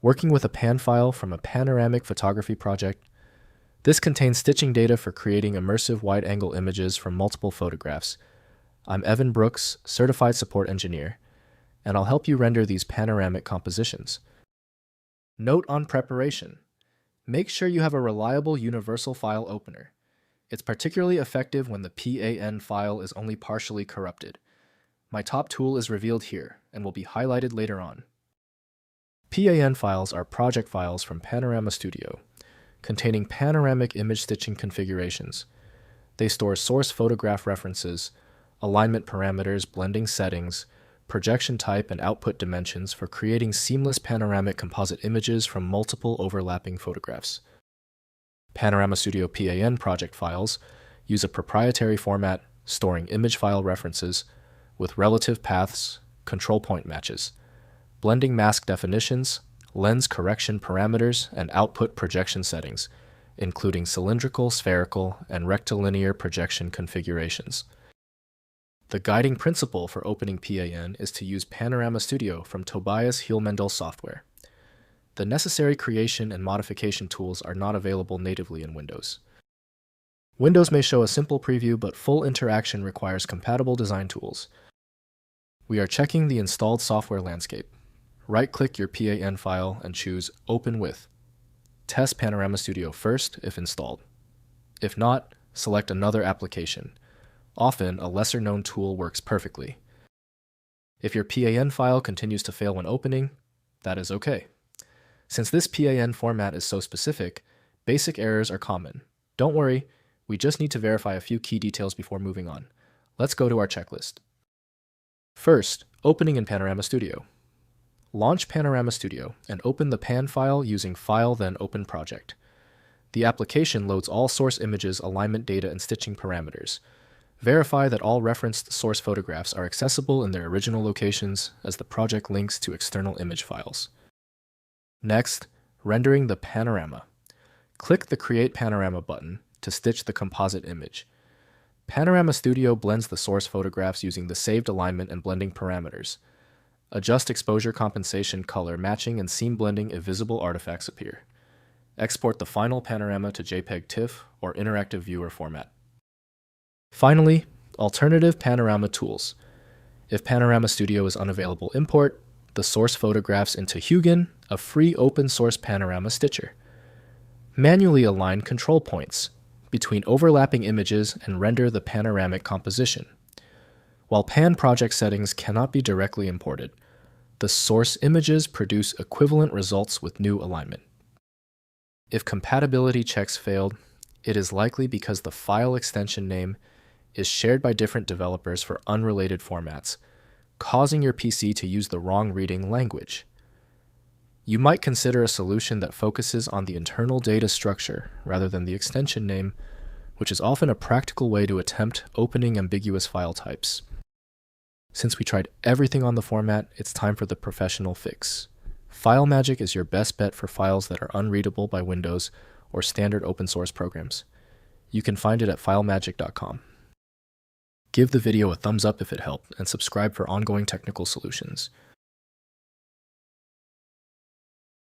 Working with a PAN file from a Panoramic photography project, this contains stitching data for creating immersive wide-angle images from multiple photographs. I'm Evan Brooks, Certified Support Engineer, and I'll help you render these panoramic compositions. Note on preparation. Make sure you have a reliable universal file opener. It's particularly effective when the PAN file is only partially corrupted. My top tool is revealed here and will be highlighted later on. PAN files are project files from PanoramaStudio, containing panoramic image stitching configurations. They store source photograph references, alignment parameters, blending settings, projection type, and output dimensions for creating seamless panoramic composite images from multiple overlapping photographs. PanoramaStudio PAN project files use a proprietary format storing image file references with relative paths, control point matches, blending mask definitions, lens correction parameters, and output projection settings, including cylindrical, spherical, and rectilinear projection configurations. The guiding principle for opening PAN is to use PanoramaStudio from Tobias Hielmendel software. The necessary creation and modification tools are not available natively in Windows. Windows may show a simple preview, but full interaction requires compatible design tools. We are checking the installed software landscape. Right-click your PAN file and choose Open With. Test PanoramaStudio first if installed. If not, select another application. Often, a lesser-known tool works perfectly. If your PAN file continues to fail when opening, that is okay. Since this PAN format is so specific, basic errors are common. Don't worry, we just need to verify a few key details before moving on. Let's go to our checklist. First, opening in PanoramaStudio. Launch PanoramaStudio and open the PAN file using File then Open Project. The application loads all source images, alignment data, and stitching parameters. Verify that all referenced source photographs are accessible in their original locations, as the project links to external image files. Next, rendering the panorama. Click the Create Panorama button to stitch the composite image. PanoramaStudio blends the source photographs using the saved alignment and blending parameters. Adjust exposure compensation, color matching, and seam blending if visible artifacts appear. Export the final panorama to JPEG TIFF or interactive viewer format. Finally, alternative panorama tools. If PanoramaStudio is unavailable, import the source photographs into Hugin, a free open-source panorama stitcher. Manually align control points between overlapping images and render the panoramic composition. While PAN project settings cannot be directly imported, the source images produce equivalent results with new alignment. If compatibility checks failed, it is likely because the file extension name is shared by different developers for unrelated formats, causing your PC to use the wrong reading language. You might consider a solution that focuses on the internal data structure rather than the extension name, which is often a practical way to attempt opening ambiguous file types. Since we tried everything on the format, it's time for the professional fix. FileMagick is your best bet for files that are unreadable by Windows or standard open source programs. You can find it at filemagick.com. Give the video a thumbs up if it helped, and subscribe for ongoing technical solutions.